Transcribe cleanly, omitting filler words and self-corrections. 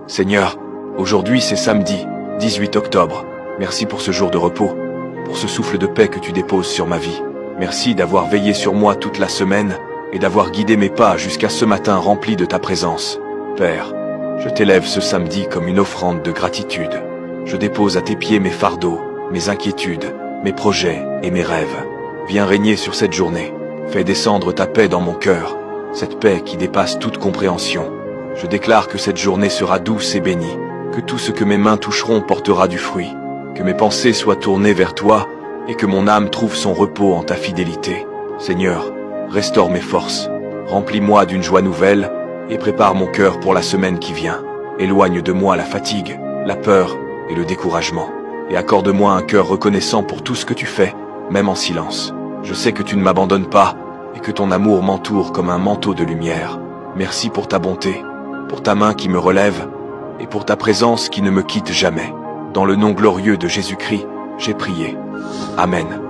Seigneur, aujourd'hui c'est samedi, 18 octobre. Merci pour ce jour de repos, pour ce souffle de paix que tu déposes sur ma vie. Merci d'avoir veillé sur moi toute la semaine et d'avoir guidé mes pas jusqu'à ce matin rempli de ta présence. Père, je t'élève ce samedi comme une offrande de gratitude. Je dépose à tes pieds mes fardeaux, mes inquiétudes, mes projets et mes rêves. Viens régner sur cette journée. Fais descendre ta paix dans mon cœur, cette paix qui dépasse toute compréhension. Je déclare que cette journée sera douce et bénie, que tout ce que mes mains toucheront portera du fruit, que mes pensées soient tournées vers toi et que mon âme trouve son repos en ta fidélité. Seigneur, restaure mes forces, remplis-moi d'une joie nouvelle et prépare mon cœur pour la semaine qui vient. Éloigne de moi la fatigue, la peur et le découragement, et accorde-moi un cœur reconnaissant pour tout ce que tu fais, même en silence. Je sais que tu ne m'abandonnes pas et que ton amour m'entoure comme un manteau de lumière. Merci pour ta bonté, pour ta main qui me relève et pour ta présence qui ne me quitte jamais. Dans le nom glorieux de Jésus-Christ, j'ai prié. Amen.